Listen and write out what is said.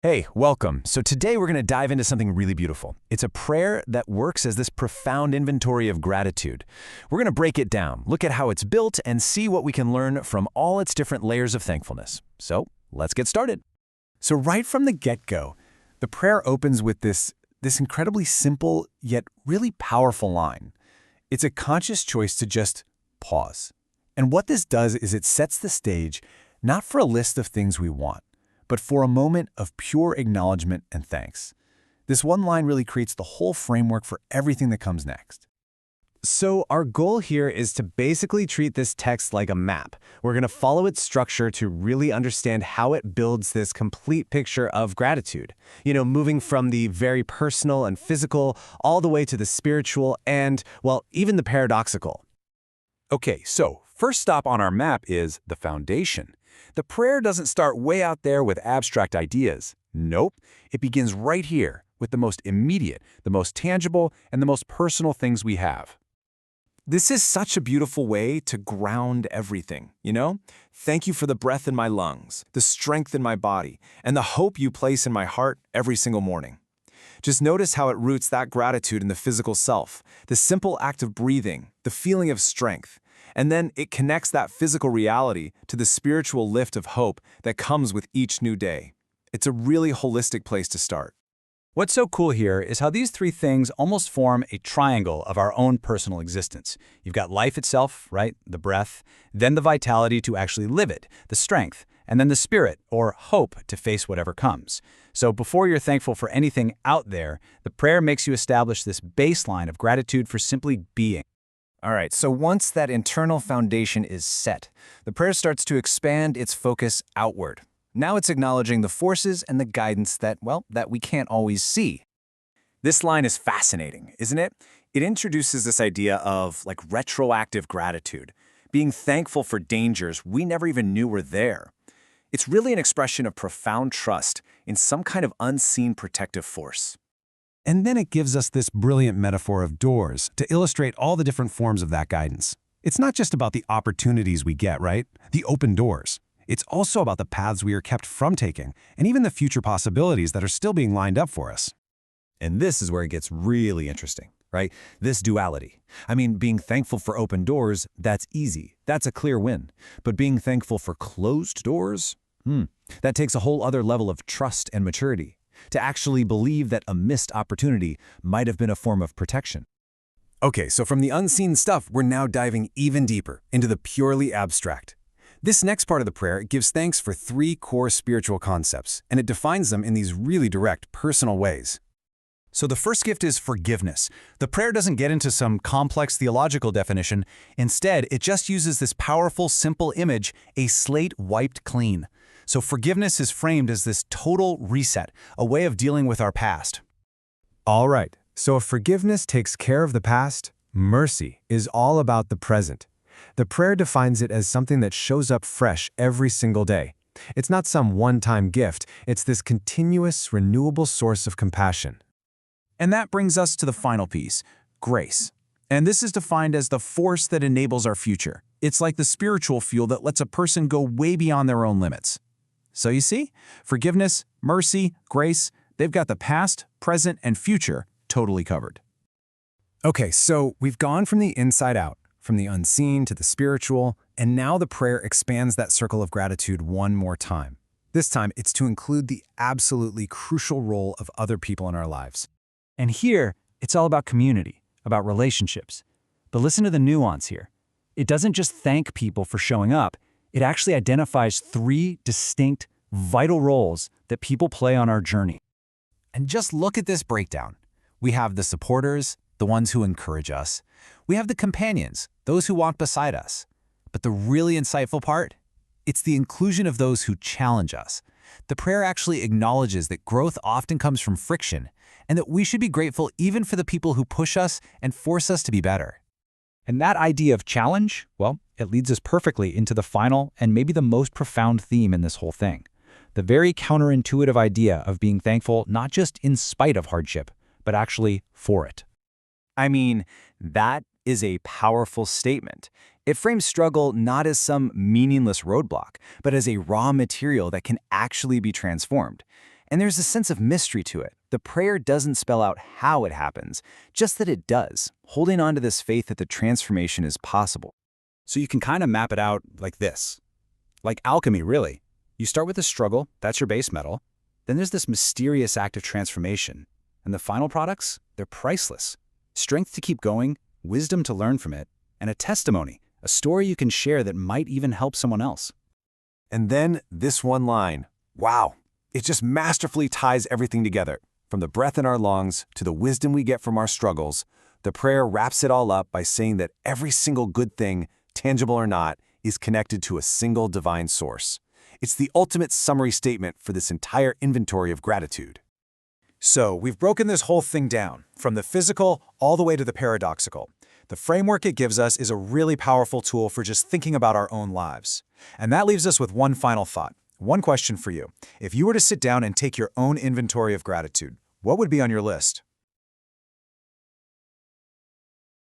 Hey, welcome. So today we're going to dive into something really beautiful. It's a prayer that works as this profound inventory of gratitude. We're going to break it down, look at how it's built, and see what we can learn from all its different layers of thankfulness. So let's get started. So right from the get-go, the prayer opens with this incredibly simple yet really powerful line. It's a conscious choice to just pause. And what this does is it sets the stage not for a list of things we want, but for a moment of pure acknowledgement and thanks. This one line really creates the whole framework for everything that comes next. So our goal here is to basically treat this text like a map. We're going to follow its structure to really understand how it builds this complete picture of gratitude. Moving from the very personal and physical all the way to the spiritual and, well, even the paradoxical. Okay, so first stop on our map is the foundation. The prayer doesn't start way out there with abstract ideas. Nope, it begins right here with the most immediate, the most tangible, and the most personal things we have. This is such a beautiful way to ground everything, Thank you for the breath in my lungs, the strength in my body, and the hope you place in my heart every single morning. Just notice how it roots that gratitude in the physical self, the simple act of breathing, the feeling of strength. And then it connects that physical reality to the spiritual lift of hope that comes with each new day. It's a really holistic place to start. What's so cool here is how these three things almost form a triangle of our own personal existence. You've got life itself, right? The breath, then the vitality to actually live it, the strength, and then the spirit, or hope, to face whatever comes. So before you're thankful for anything out there, the prayer makes you establish this baseline of gratitude for simply being. All right, so once that internal foundation is set, the prayer starts to expand its focus outward. Now it's acknowledging the forces and the guidance that we can't always see. This line is fascinating, isn't it? It introduces this idea of retroactive gratitude, being thankful for dangers we never even knew were there. It's really an expression of profound trust in some kind of unseen protective force. And then it gives us this brilliant metaphor of doors to illustrate all the different forms of that guidance. It's not just about the opportunities we get, right? The open doors. It's also about the paths we are kept from taking, and even the future possibilities that are still being lined up for us. And this is where it gets really interesting, right? This duality. Being thankful for open doors, that's easy. That's a clear win. But being thankful for closed doors? That takes a whole other level of trust and maturity. To actually believe that a missed opportunity might have been a form of protection. Okay, so from the unseen stuff, we're now diving even deeper into the purely abstract. This next part of the prayer gives thanks for three core spiritual concepts, and it defines them in these really direct, personal ways. So the first gift is forgiveness. The prayer doesn't get into some complex theological definition. Instead, it just uses this powerful, simple image, a slate wiped clean. So forgiveness is framed as this total reset, a way of dealing with our past. All right, so if forgiveness takes care of the past, mercy is all about the present. The prayer defines it as something that shows up fresh every single day. It's not some one-time gift, it's this continuous, renewable source of compassion. And that brings us to the final piece, grace. And this is defined as the force that enables our future. It's like the spiritual fuel that lets a person go way beyond their own limits. So you see, forgiveness, mercy, grace, they've got the past, present, and future totally covered. Okay, so we've gone from the inside out, from the unseen to the spiritual, and now the prayer expands that circle of gratitude one more time. This time, it's to include the absolutely crucial role of other people in our lives. And here, it's all about community, about relationships. But listen to the nuance here. It doesn't just thank people for showing up. It actually identifies three distinct, vital roles that people play on our journey. And just look at this breakdown. We have the supporters, the ones who encourage us. We have the companions, those who walk beside us. But the really insightful part? It's the inclusion of those who challenge us. The prayer actually acknowledges that growth often comes from friction, and that we should be grateful even for the people who push us and force us to be better. And that idea of challenge, well, it leads us perfectly into the final and maybe the most profound theme in this whole thing. The very counterintuitive idea of being thankful not just in spite of hardship, but actually for it. That is a powerful statement. It frames struggle not as some meaningless roadblock, but as a raw material that can actually be transformed. And there's a sense of mystery to it. The prayer doesn't spell out how it happens, just that it does, holding on to this faith that the transformation is possible. So you can kind of map it out like this. Like alchemy, really. You start with a struggle, that's your base metal. Then there's this mysterious act of transformation. And the final products, they're priceless. Strength to keep going, wisdom to learn from it, and a testimony, a story you can share that might even help someone else. And then this one line. Wow! It just masterfully ties everything together. From the breath in our lungs to the wisdom we get from our struggles, the prayer wraps it all up by saying that every single good thing, tangible or not, is connected to a single divine source. It's the ultimate summary statement for this entire inventory of gratitude. So, we've broken this whole thing down, from the physical all the way to the paradoxical. The framework it gives us is a really powerful tool for just thinking about our own lives. And that leaves us with one final thought. One question for you. If you were to sit down and take your own inventory of gratitude, what would be on your list?